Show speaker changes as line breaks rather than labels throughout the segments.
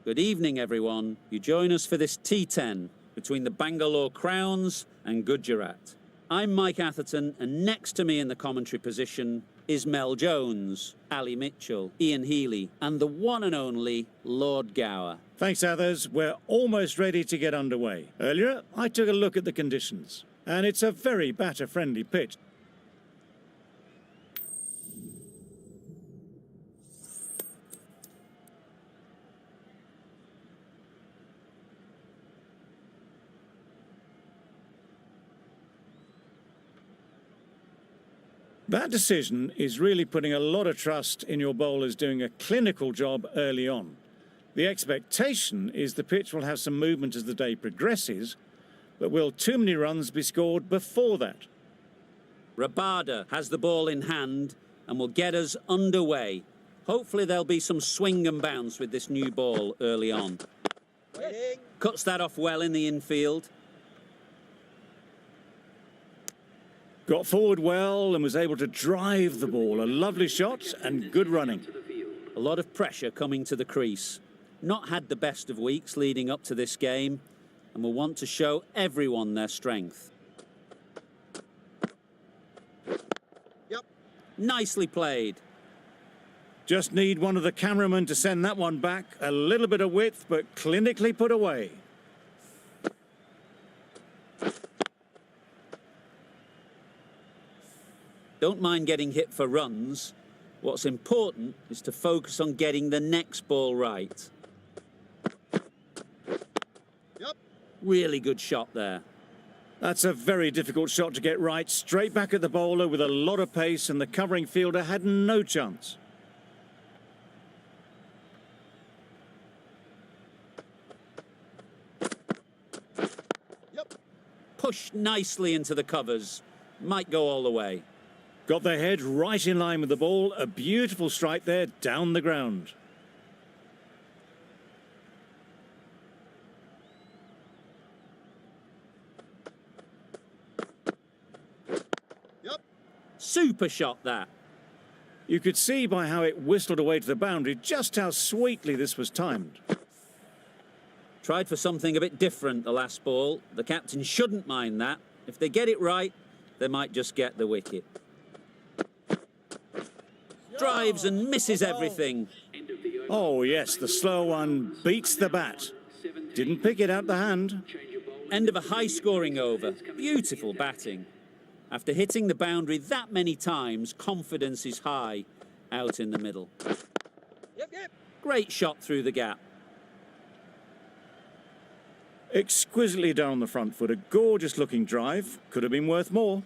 Good evening, everyone. You join us for this T10 between the Bangalore Crowns and Gujarat. I'm Mike Atherton, and next to me in the commentary position is Mel Jones, Ali Mitchell, Ian Healy, and the one and only Lord Gower.
Thanks, Athers. We're almost ready to get underway. Earlier, I took a look at the conditions, and it's a very batter-friendly pitch. That decision is really putting a lot of trust in your bowlers doing a clinical job early on. The expectation is the pitch will have some movement as the day progresses, but will too many runs be scored before that?
Rabada has the ball in hand and will get us underway. Hopefully there'll be some swing and bounce with this new ball early on. Cuts that off well in the infield.
Got forward well and was able to drive the ball. A lovely shot and good running.
A lot of pressure coming to the crease. Not had the best of weeks leading up to this game and will want to show everyone their strength.
Yep.
Nicely played.
Just need one of the cameramen to send that one back. A little bit of width, but clinically put away.
Don't mind getting hit for runs. What's important is to focus on getting the next ball right.
Yep.
Really good shot there.
That's a very difficult shot to get right. Straight back at the bowler with a lot of pace, and the covering fielder had no chance.
Yep.
Pushed nicely into the covers. Might go all the way.
Got their head right in line with the ball. A beautiful strike there down the ground.
Yep.
Super shot that.
You could see by how it whistled away to the boundary just how sweetly this was timed.
Tried for something a bit different the last ball. The captain shouldn't mind that. If they get it right, they might just get the wicket. Drives and misses everything.
Oh yes, the slow one beats the bat. Didn't pick it out the hand.
End of a high-scoring over. Beautiful batting. After hitting the boundary that many times, confidence is high out in the middle.
Yep.
Great shot through the gap.
Exquisitely down the front foot. A gorgeous looking drive. Could have been worth more.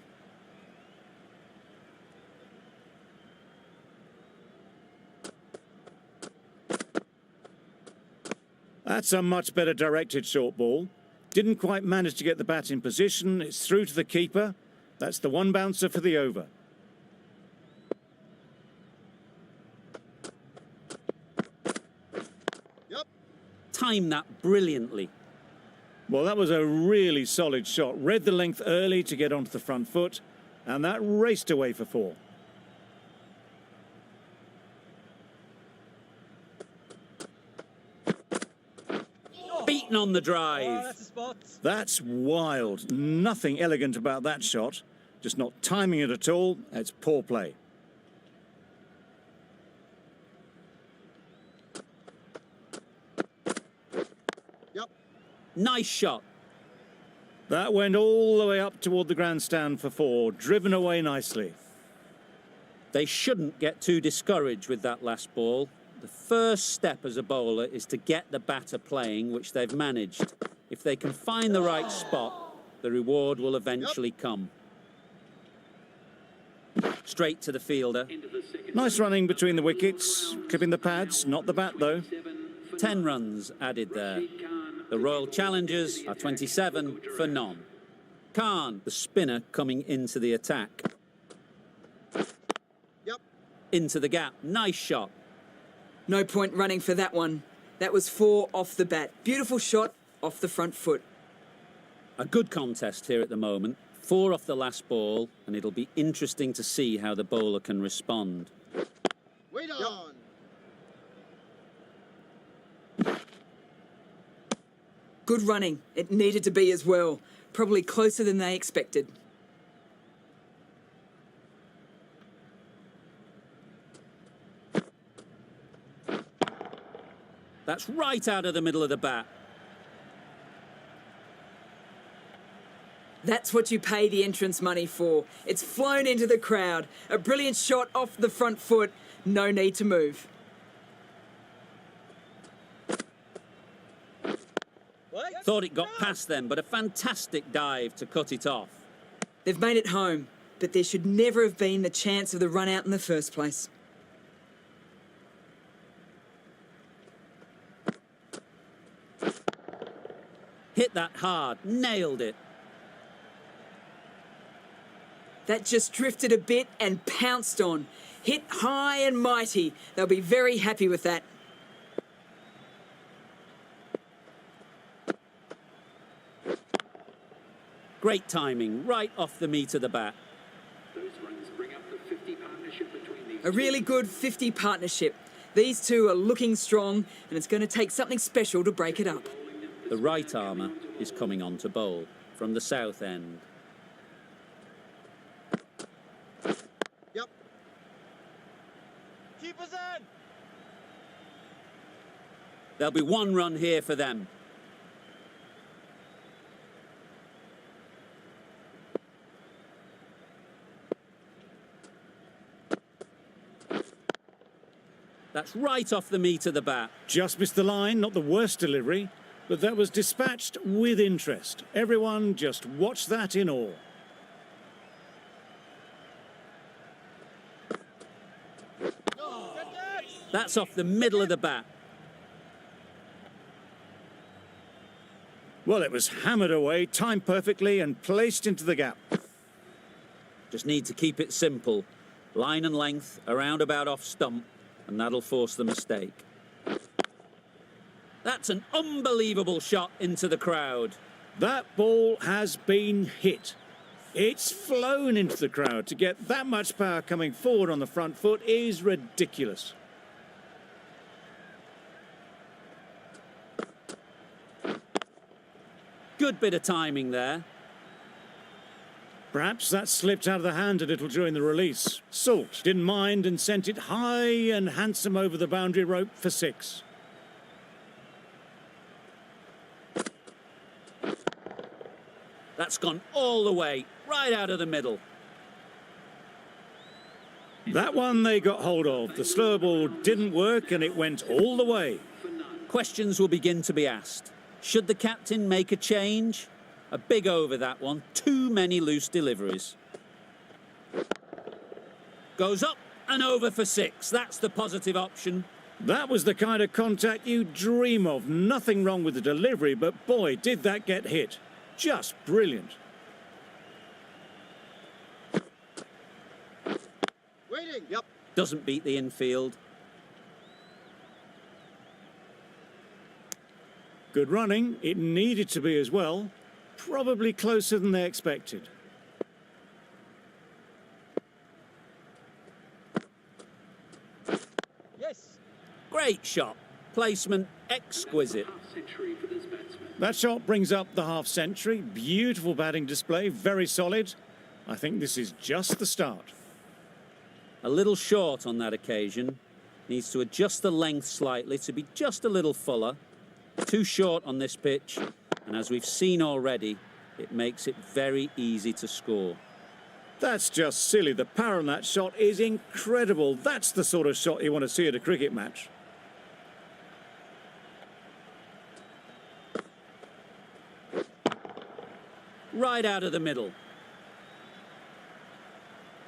That's a much better directed short ball. Didn't quite manage to get the bat in position. It's through to the keeper. That's the one bouncer for the over.
Yep.
Timed that brilliantly.
Well, that was a really solid shot. Read the length early to get onto the front foot, and that raced away for 4.
Beaten on the drive.
Oh, that's a spot.
That's wild. Nothing elegant about that shot. Just not timing it at all. It's poor play.
Yep.
Nice shot.
That went all the way up toward the grandstand for 4. Driven away nicely.
They shouldn't get too discouraged with that last ball. The first step as a bowler is to get the batter playing, which they've managed. If they can find the right spot, the reward will eventually come. Straight to the fielder.
Nice running between the wickets. Clipping the pads, not the bat though.
10 runs added there. The Royal Challengers are 27 for none. Khan, the spinner, coming into the attack.
Yep.
Into the gap. Nice shot.
No point running for that one. That was 4 off the bat. Beautiful shot off the front foot.
A good contest here at the moment. 4 off the last ball, and it'll be interesting to see how the bowler can respond.
Wait on.
Good running. It needed to be as well. Probably closer than they expected.
That's right out of the middle of the bat.
That's what you pay the entrance money for. It's flown into the crowd. A brilliant shot off the front foot. No need to move.
Thought it got past them, but a fantastic dive to cut it off.
They've made it home, but there should never have been the chance of the run out in the first place.
Hit that hard, nailed it.
That just drifted a bit and pounced on. Hit high and mighty. They'll be very happy with that.
Great timing, right off the meat of the bat.
Those runs bring up the 50 partnership between these
A really good 50 partnership. These two are looking strong, and it's going to take something special to break it up.
The right armour is coming on to bowl from the south end.
Yep. Keepers in.
There'll be one run here for them. That's right off the meat of the bat.
Just missed the line, not the worst delivery, but that was dispatched with interest. Everyone just watched that in awe.
That's off the middle of the bat.
Well, it was hammered away, timed perfectly and placed into the gap.
Just need to keep it simple. Line and length, around about off stump, and that'll force the mistake. That's an unbelievable shot into the crowd.
That ball has been hit. It's flown into the crowd. To get that much power coming forward on the front foot is ridiculous.
Good bit of timing there.
Perhaps that slipped out of the hand a little during the release. Salt didn't mind and sent it high and handsome over the boundary rope for 6.
That's gone all the way, right out of the middle.
That one they got hold of. The slow ball didn't work and it went all the way.
Questions will begin to be asked. Should the captain make a change? A big over that one. Too many loose deliveries. Goes up and over for 6. That's the positive option.
That was the kind of contact you dream of. Nothing wrong with the delivery, but boy, did that get hit. Just brilliant.
Waiting. Yep.
Doesn't beat the infield.
Good running. It needed to be as well. Probably closer than they expected.
Yes.
Great shot. Placement exquisite.
half-century for this batsman.
That shot brings up the half century. Beautiful batting display. Very solid. I think this is just the start.
A little short on that occasion. Needs to adjust the length slightly to be just a little fuller. Too short on this pitch. And as we've seen already, it makes it very easy to score.
That's just silly. The power on that shot is incredible. That's the sort of shot you want to see at a cricket match.
Right out of the middle.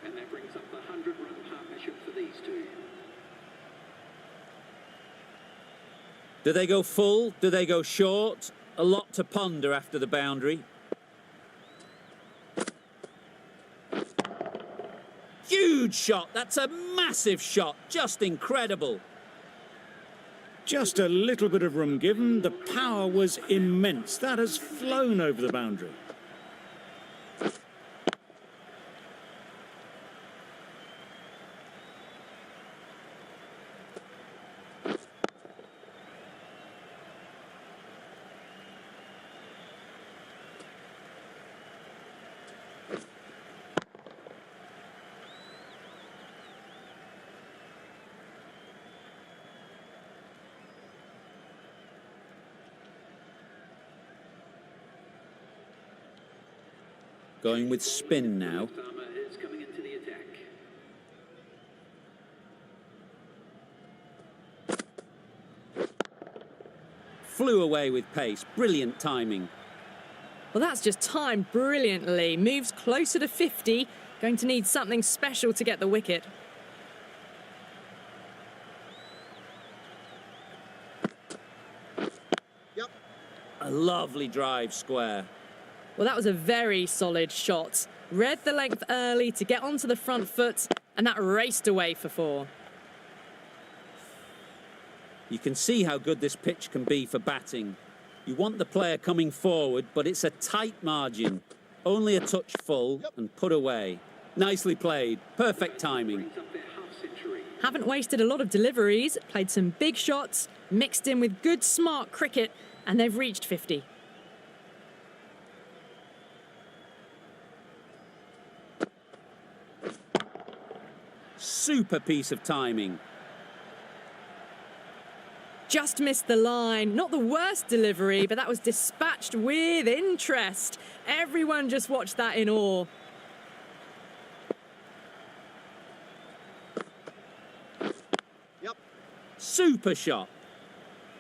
And that brings up the 100-run partnership for these two.
Do they go full? Do they go short? A lot to ponder after the boundary. Huge shot. That's a massive shot. Just incredible.
Just a little bit of room given. The power was immense. That has flown over the boundary.
Going with spin now.
Left-armer is coming into the attack.
Flew away with pace. Brilliant timing.
Well, that's just timed brilliantly. Moves closer to 50. Going to need something special to get the wicket.
Yep.
A lovely drive square.
Well, that was a very solid shot. Read the length early to get onto the front foot, and that raced away for 4.
You can see how good this pitch can be for batting. You want the player coming forward, but it's a tight margin. Only a touch full and put away. Nicely played. Perfect timing.
Brings up their half-century.
Haven't wasted a lot of deliveries, played some big shots, mixed in with good, smart cricket, and they've reached 50.
Super piece of timing.
Just missed the line. Not the worst delivery, but that was dispatched with interest. Everyone just watched that in awe.
Yep.
Super shot.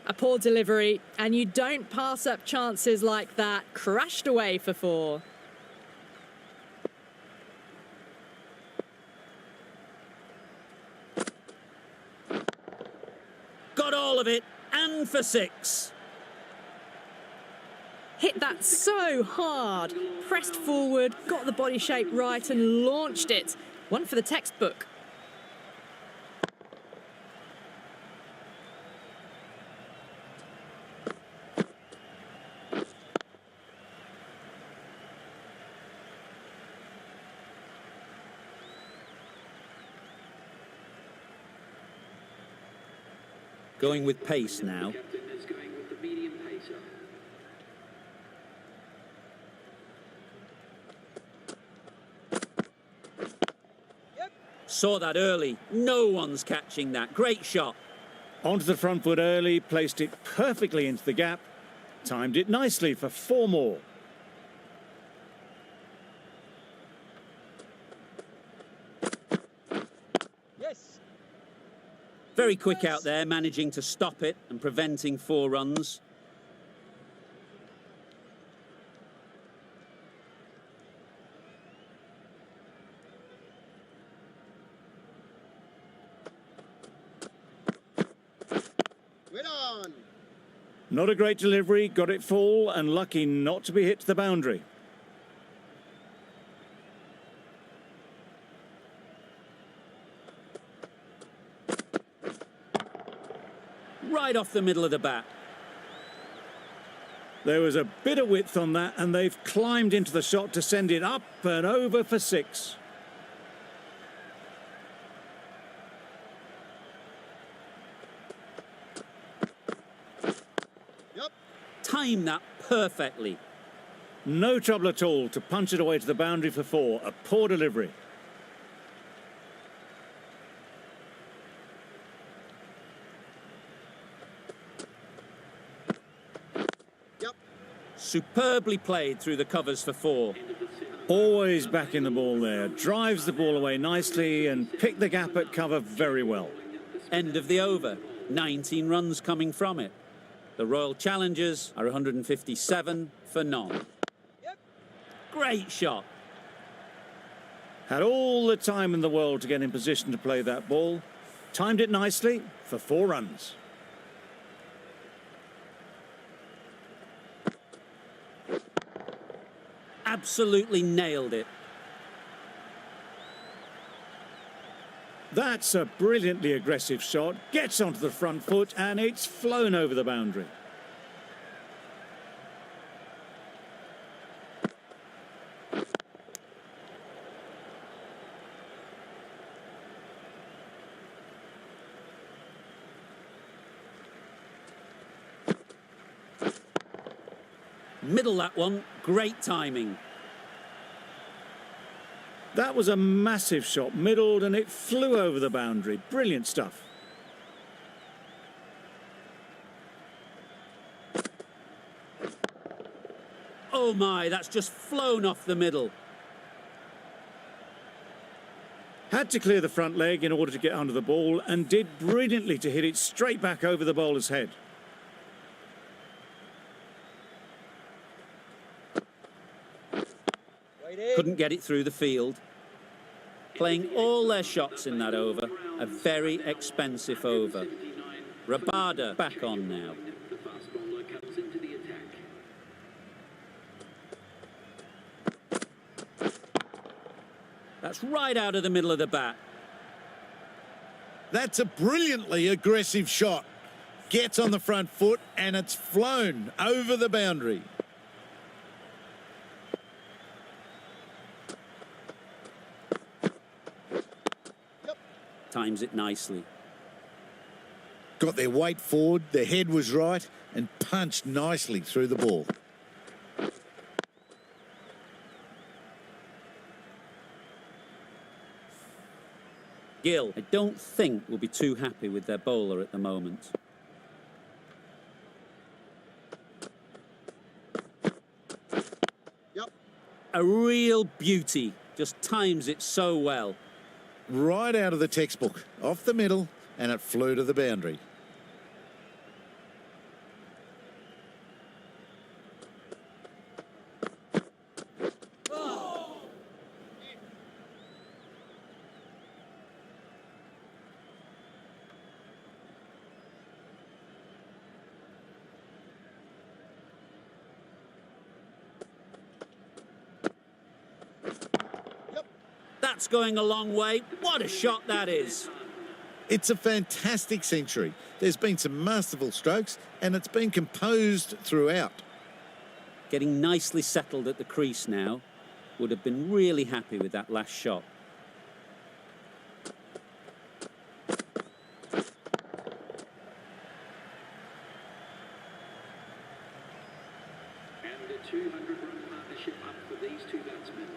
A poor delivery, and you don't pass up chances like that. Crashed away for 4.
Got all of it, and for 6.
Hit that so hard. Pressed forward, got the body shape right, and launched it. One for the textbook.
Going with pace now.
Captain is going with the medium pacer.
Saw that early. No one's catching that. Great shot.
Onto the front foot early, placed it perfectly into the gap, timed it nicely for 4 more.
Yes.
Very quick out there, managing to stop it and preventing 4 runs.
Wait on.
Not a great delivery, got it full and lucky not to be hit to the boundary.
Right off the middle of the bat.
There was a bit of width on that and they've climbed into the shot to send it up and over for 6.
Yep.
Time that perfectly.
No trouble at all to punch it away to the boundary for 4. A poor delivery.
Yep.
Superbly played through the covers for 4.
Always back in the ball there. Drives the ball away nicely and picked the gap at cover very well.
End of the over. 19 runs coming from it. The Royal Challengers are 157 for none.
Yep.
Great shot.
Had all the time in the world to get in position to play that ball. Timed it nicely for 4 runs.
Absolutely nailed it.
That's a brilliantly aggressive shot. Gets onto the front foot and it's flown over the boundary.
Middle that one. Great timing.
That was a massive shot, middled, and it flew over the boundary. Brilliant stuff.
Oh my, that's just flown off the middle.
Had to clear the front leg in order to get under the ball and did brilliantly to hit it straight back over the bowler's head.
Couldn't get it through the field. Playing all their shots in that over. A very expensive over. Rabada back on now.
The fast bowler comes into the attack.
That's right out of the middle of the bat.
That's a brilliantly aggressive shot. Gets on the front foot and it's flown over the boundary.
Times it nicely.
Got their weight forward, their head was right and punched nicely through the ball.
Gill, I don't think will be too happy with their bowler at the moment.
Yep.
A real beauty. Just times it so well.
Right out of the textbook, off the middle, and it flew to the boundary.
That's going a long way. What a shot that is.
It's a fantastic century. There's been some masterful strokes and it's been composed throughout.
Getting nicely settled at the crease now. Would have been really happy with that last shot.
And a 200-run partnership up for these two batsmen.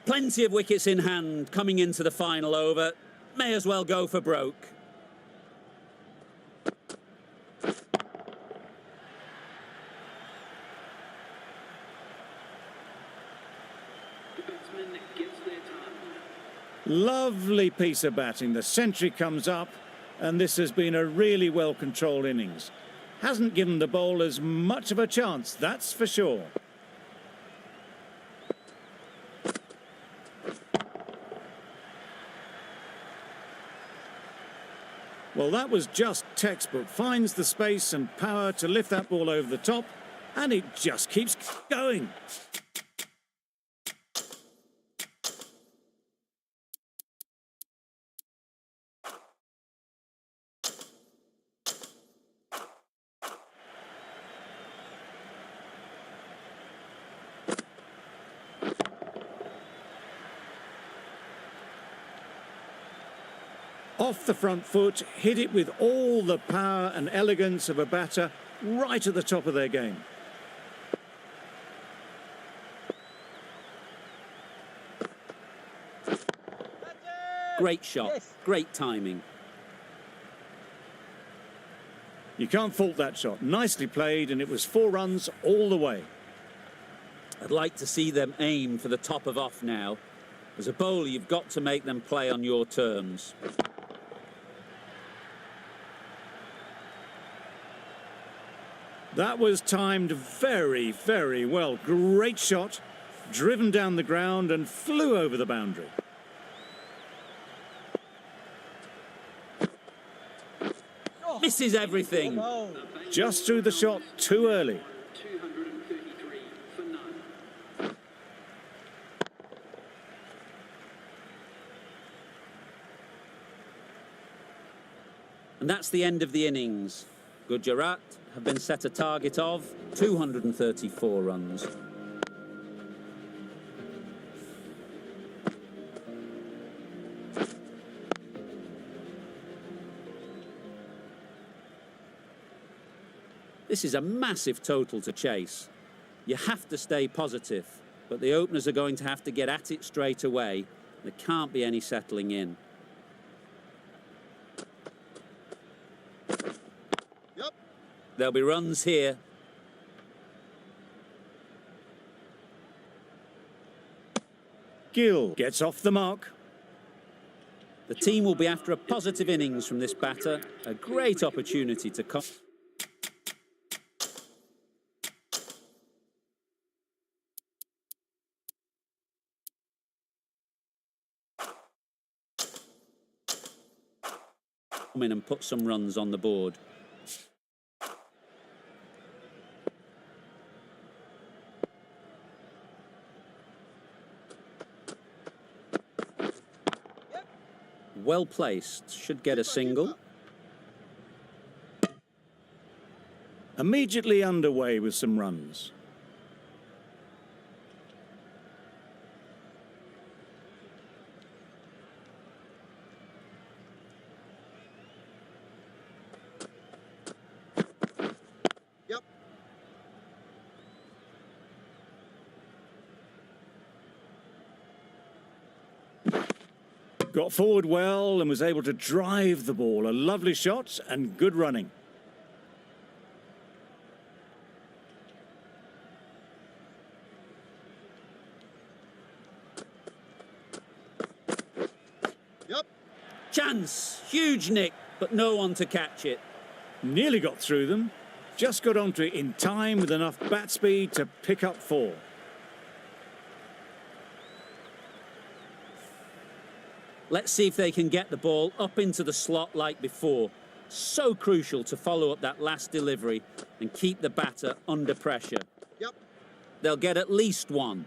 Plenty of wickets in hand coming into the final over. May as well go for broke.
The batsman gets their time.
Lovely piece of batting. The century comes up and this has been a really well-controlled innings. Hasn't given the bowlers much of a chance, that's for sure. Well, that was just textbook. Finds the space and power to lift that ball over the top, and it just keeps going. Off the front foot, hit it with all the power and elegance of a batter right at the top of their game.
Great shot, great timing.
You can't fault that shot. Nicely played, and it was 4 runs all the way.
I'd like to see them aim for the top of off now. As a bowler, you've got to make them play on your terms.
That was timed very, very well. Great shot, driven down the ground and flew over the boundary.
Misses everything.
Just threw the shot too early.
233 for none.
And that's the end of the innings. Gujarat have been set a target of 234 runs. This is a massive total to chase. You have to stay positive, but the openers are going to have to get at it straight away. There can't be any settling in.
Yep.
There'll be runs here.
Gill gets off the mark.
The team will be after a positive innings from this batter. A great opportunity to come. In and put some runs on the board. Well placed, should get a single.
Immediately underway with some runs.
Yep.
Got forward well and was able to drive the ball. A lovely shot and good running.
Yep.
Chance, huge nick, but no one to catch it.
Nearly got through them. Just got onto it in time with enough bat speed to pick up 4.
Let's see if they can get the ball up into the slot like before. So crucial to follow up that last delivery and keep the batter under pressure.
Yep.
They'll get at least 1.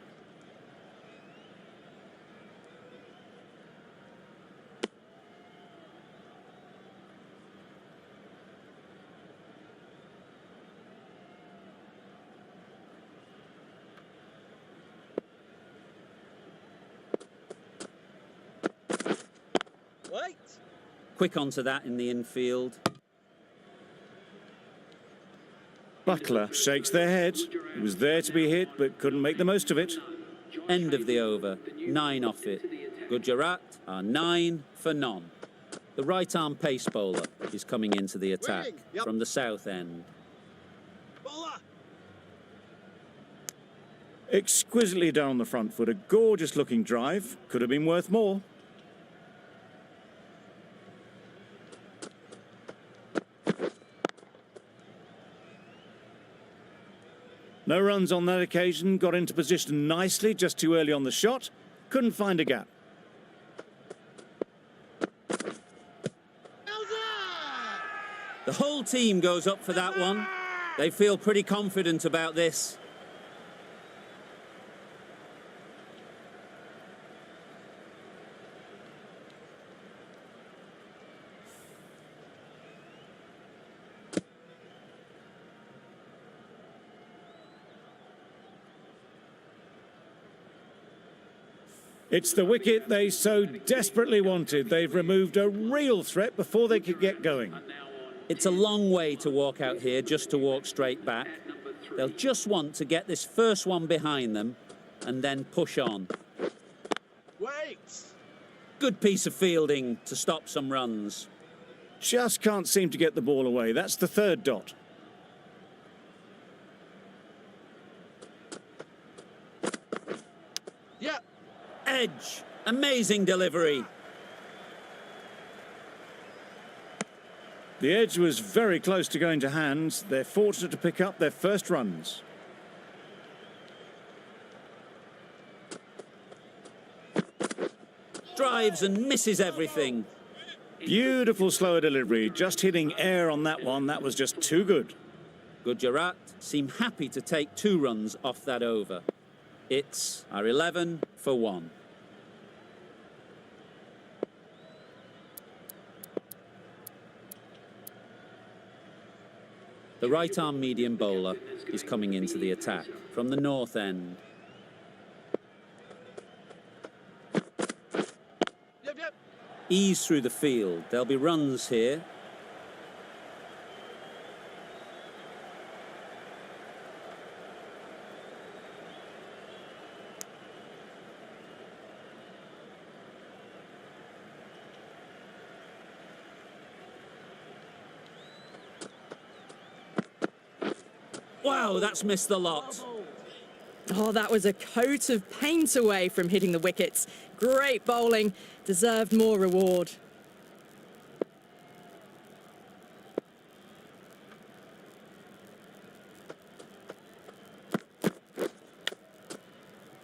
Wait.
Quick onto that in the infield.
Buttler shakes their head. It was there to be hit, but couldn't make the most of it.
End of the over. 9 off it. Gujarat are 9 for none. The right-arm pace bowler is coming into the attack
Yep.
from the south end.
Bowler.
Exquisitely down the front foot. A gorgeous looking drive. Could have been worth more. No runs on that occasion. Got into position nicely, just too early on the shot. Couldn't find a gap.
The whole team goes up for that one. They feel pretty confident about this.
It's the wicket they so desperately wanted. They've removed a real threat before they could get going.
It's a long way to walk out here just to walk straight back. They'll just want to get this first one behind them and then push on.
Wait.
Good piece of fielding to stop some runs.
Just can't seem to get the ball away. That's the 3rd dot.
Yep.
Edge. Amazing delivery.
The edge was very close to going to hands. They're fortunate to pick up their first runs.
Drives and misses everything.
Beautiful slower delivery. Just hitting air on that one. That was just too good.
Gujarat seem happy to take 2 runs off that over. It's our 11 for 1. The right-arm medium bowler is coming into the attack from the north end.
Yep.
Ease through the field. There'll be runs here. Wow, that's missed the lot.
Oh, that was a coat of paint away from hitting the wickets. Great bowling. Deserved more reward.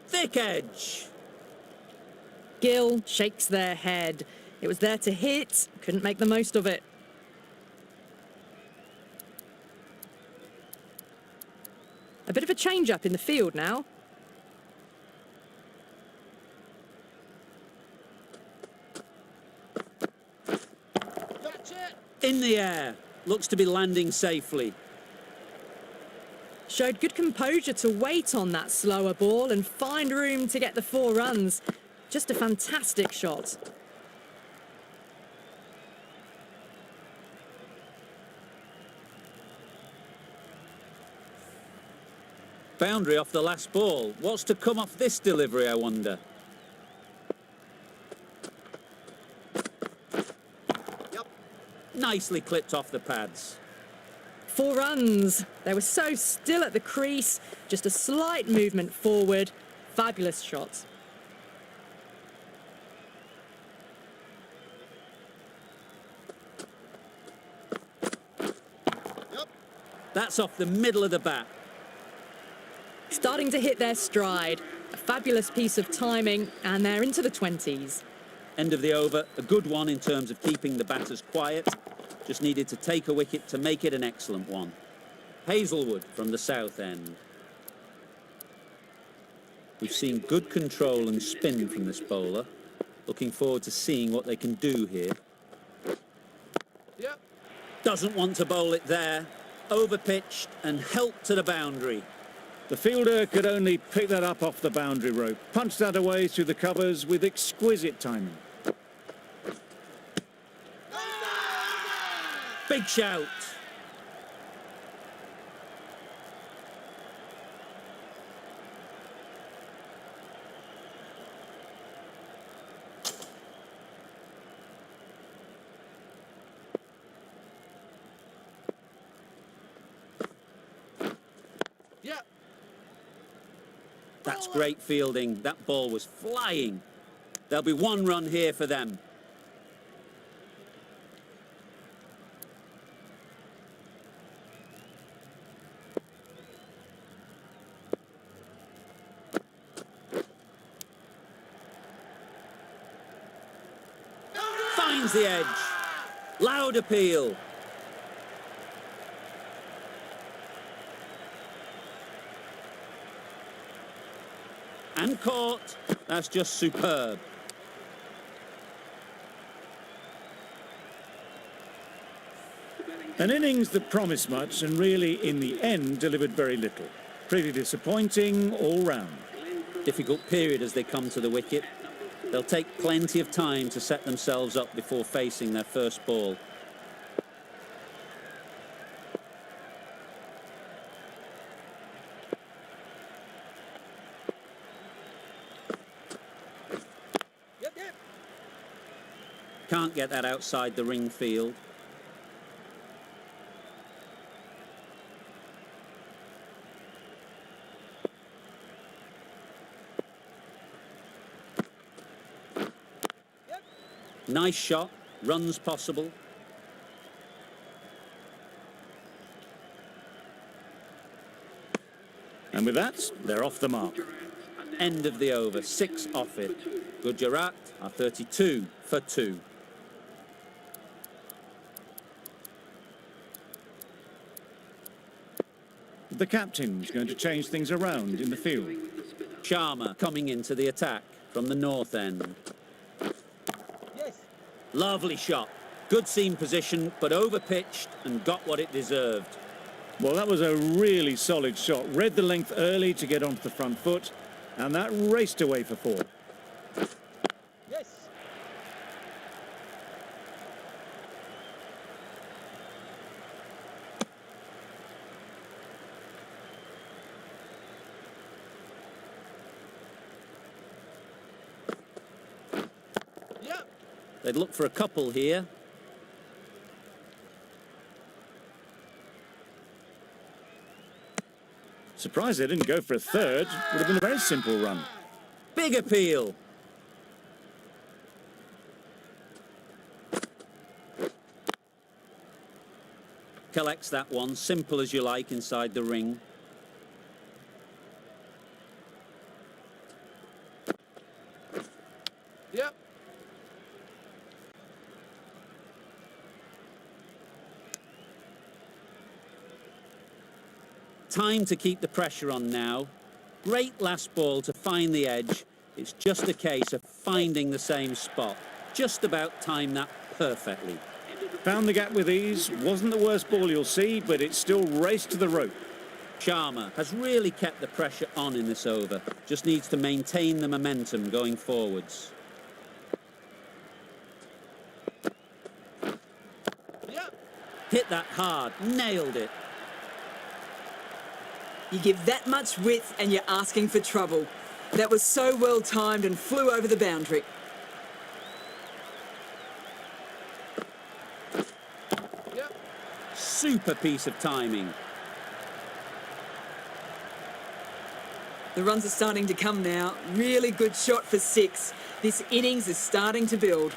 Thick edge.
Gill shakes their head. It was there to hit, couldn't make the most of it. A bit of a change-up in the field now.
That's it.
In the air. Looks to be landing safely.
Showed good composure to wait on that slower ball and find room to get the 4 runs. Just a fantastic shot.
Boundary off the last ball. What's to come off this delivery, I wonder?
Yep.
Nicely clipped off the pads.
4 runs. They were so still at the crease. Just a slight movement forward. Fabulous shot.
Yep.
That's off the middle of the bat.
Starting to hit their stride. A fabulous piece of timing, and they're into the 20s.
End of the over. A good one in terms of keeping the batters quiet. Just needed to take a wicket to make it an excellent one. Hazelwood from the south end. We've seen good control and spin from this bowler. Looking forward to seeing what they can do here.
Yep.
Doesn't want to bowl it there. Overpitched and helped to the boundary.
The fielder could only pick that up off the boundary rope. Punched that away through the covers with exquisite timing.
Big shout.
Yep.
That's great fielding. That ball was flying. There'll be 1 run here for them. Finds the edge. Loud appeal. And caught. That's just superb.
An innings that promised much and really, in the end, delivered very little. Pretty disappointing all round.
Difficult period as they come to the wicket. They'll take plenty of time to set themselves up before facing their first ball.
Yep. Yep.
Can't get that outside the ring field. Nice shot, runs possible.
And with that, they're off the mark.
End of the over, 6 off it. Gujarat are 32 for 2.
The captain's going to change things around in the field.
Sharma coming into the attack from the north end.
Yes.
Lovely shot. Good seam position, but overpitched and got what it deserved.
Well, that was a really solid shot. Read the length early to get onto the front foot, and that raced away for 4.
Yes. Yep.
They'd look for a couple here.
Surprised they didn't go for a third. Would have been a very simple run.
Big appeal. Collects that one, simple as you like, inside the ring.
Yep.
Time to keep the pressure on now. Great last ball to find the edge. It's just a case of finding the same spot. Just about timed that perfectly.
Found the gap with ease. Wasn't the worst ball you'll see, but it still raced to the rope.
Sharma has really kept the pressure on in this over. Just needs to maintain the momentum going forwards.
Yep.
Hit that hard, nailed it.
You give that much width and you're asking for trouble. That was so well timed and flew over the boundary.
Yep.
Super piece of timing.
The runs are starting to come now. Really good shot for 6. This innings is starting to build.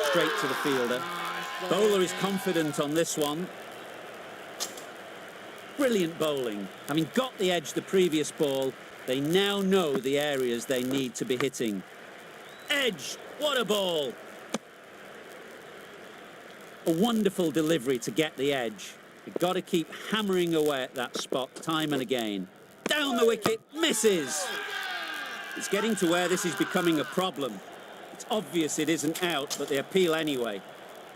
Straight to the fielder. Bowler is confident on this one. Brilliant bowling. Having got the edge the previous ball, they now know the areas they need to be hitting. Edge, what a ball! A wonderful delivery to get the edge. You've got to keep hammering away at that spot time and again. Down the wicket, misses! It's getting to where this is becoming a problem. It's obvious it isn't out, but they appeal anyway.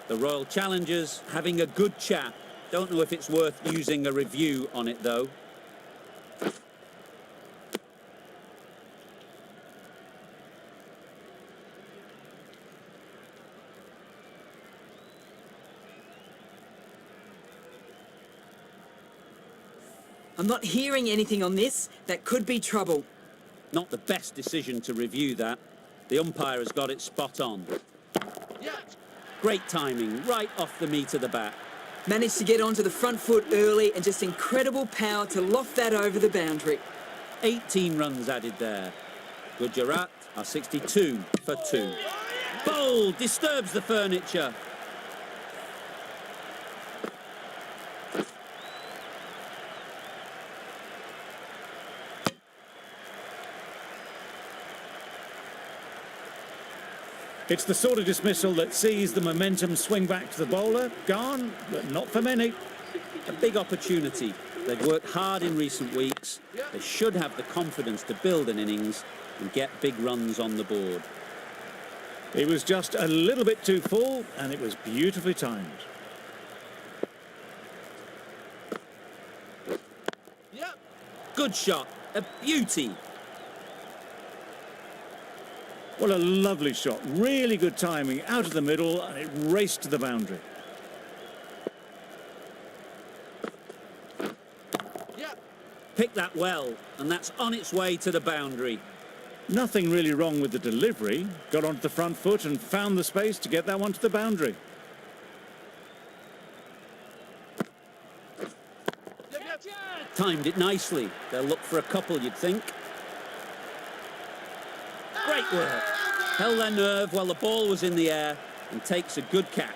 The Royal Challengers having a good chat. Don't know if it's worth using a review on it, though.
I'm not hearing anything on this. That could be trouble.
Not the best decision to review that. The umpire has got it spot on.
Yep.
Great timing, right off the meat of the bat.
Managed to get onto the front foot early and just incredible power to loft that over the boundary.
18 runs added there. Gujarat are 62 for 2. Bowl disturbs the furniture.
It's the sort of dismissal that sees the momentum swing back to the bowler. Gone, but not for many.
A big opportunity. They've worked hard in recent weeks. They should have the confidence to build an innings and get big runs on the board.
It was just a little bit too full, and it was beautifully timed.
Yep.
Good shot, a beauty.
What a lovely shot. Really good timing out of the middle, and it raced to the boundary.
Yep.
Picked that well, and that's on its way to the boundary.
Nothing really wrong with the delivery. Got onto the front foot and found the space to get that one to the boundary.
Yep.
Timed it nicely. They'll look for a couple, you'd think. Great work. Held their nerve while the ball was in the air and takes a good catch.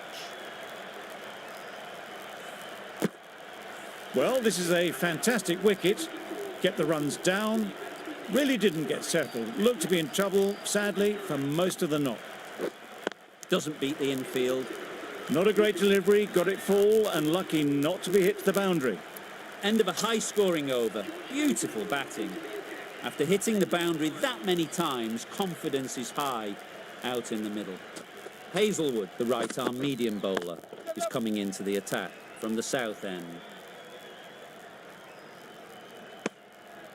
Well, this is a fantastic wicket. Kept the runs down. Really didn't get settled. Looked to be in trouble, sadly, for most of the knock.
Doesn't beat the infield.
Not a great delivery, got it full and lucky not to be hit to the boundary.
End of a high-scoring over. Beautiful batting. After hitting the boundary that many times, confidence is high out in the middle. Hazelwood, the right-arm medium bowler, is coming into the attack from the south end.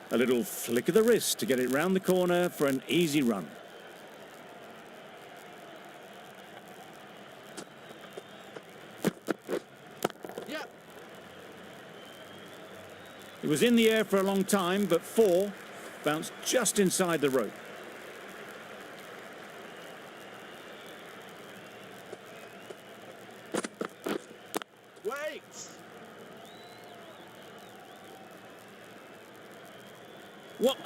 A little flick of the wrist to get it round the corner for an easy run.
Yep.
It was in the air for a long time, but 4 bounced just inside the rope.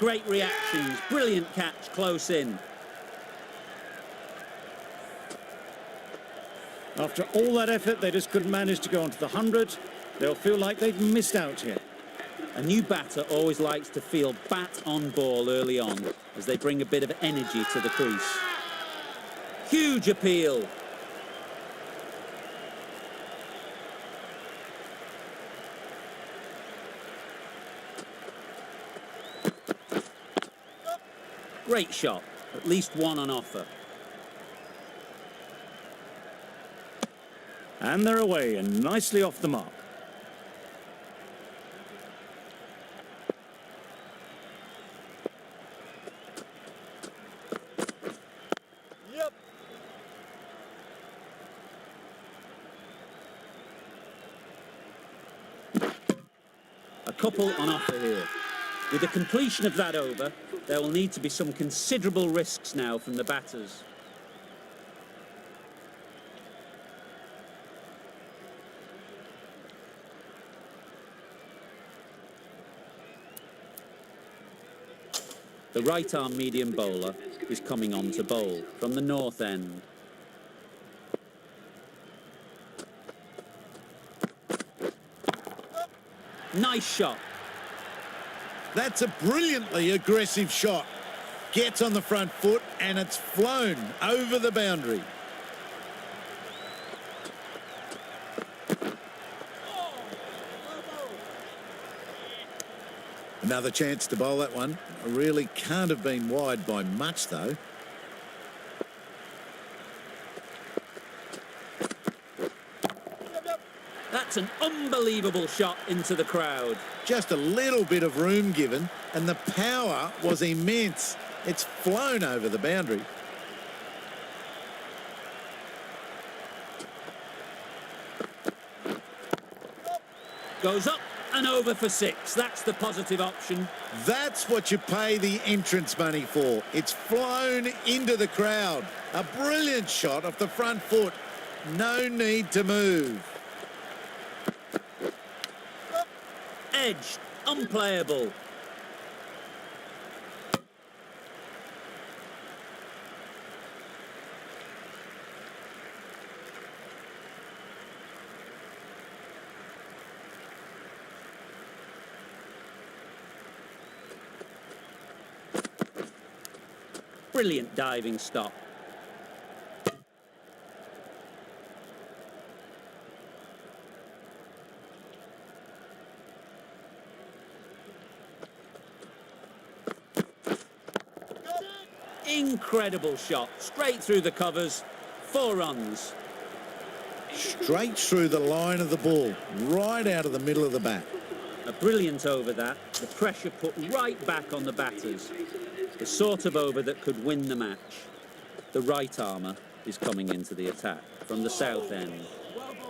great reactions. Brilliant catch, close in.
After all that effort, they just couldn't manage to go onto the 100. They'll feel like they've missed out here.
A new batter always likes to feel bat on ball early on as they bring a bit of energy to the crease. Huge appeal. Great shot, at least one on offer.
And they're away and nicely off the mark.
Yep.
A couple on offer here. With the completion of that over, there will need to be some considerable risks now from the batters. The right-arm medium bowler is coming on to bowl from the north end. Nice shot.
That's a brilliantly aggressive shot. Gets on the front foot and it's flown over the boundary. Another chance to bowl that one. Really can't have been wide by much, though.
That's an unbelievable shot into the crowd.
Just a little bit of room given, and the power was immense. It's flown over the boundary.
Goes up and over for 6. That's the positive option.
That's what you pay the entrance money for. It's flown into the crowd. A brilliant shot off the front foot. No need to move.
Edged, unplayable. Brilliant diving stop. Incredible shot, straight through the covers, 4 runs.
Straight through the line of the ball, right out of the middle of the bat.
A brilliant over that, the pressure put right back on the batters. The sort of over that could win the match. The right armour is coming into the attack from the south end.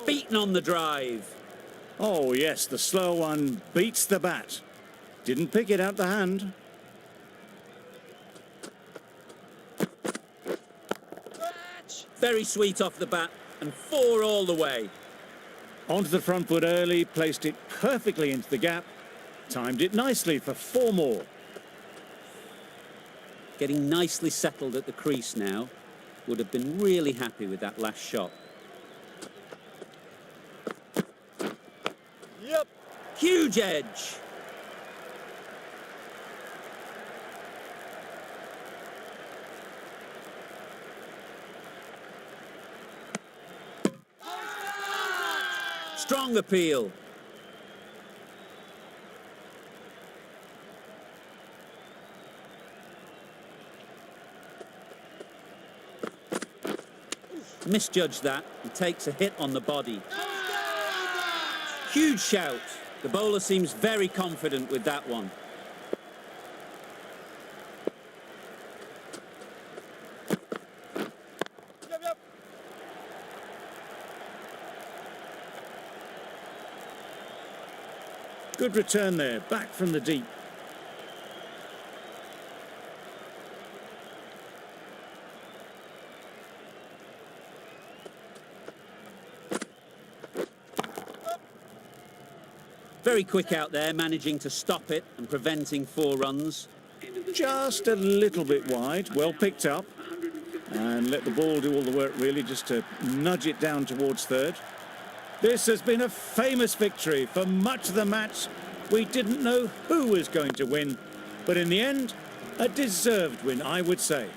Beaten on the drive.
Oh, yes, the slow one beats the bat. Didn't pick it out the hand.
Very sweet off the bat and 4 all the way.
Onto the front foot early, placed it perfectly into the gap. Timed it nicely for 4 more.
Getting nicely settled at the crease now. Would have been really happy with that last shot.
Yep.
Huge edge. Strong appeal. Misjudged that. He takes a hit on the body. Huge shout. The bowler seems very confident with that one.
Yep.
Good return there, back from the deep.
Very quick out there, managing to stop it and preventing 4 runs.
just a little bit wide. Well picked up. And let the ball do all the work, really, just to nudge it down towards third. This has been a famous victory. For much of the match, we didn't know who was going to win. But in the end, a deserved win, I would say.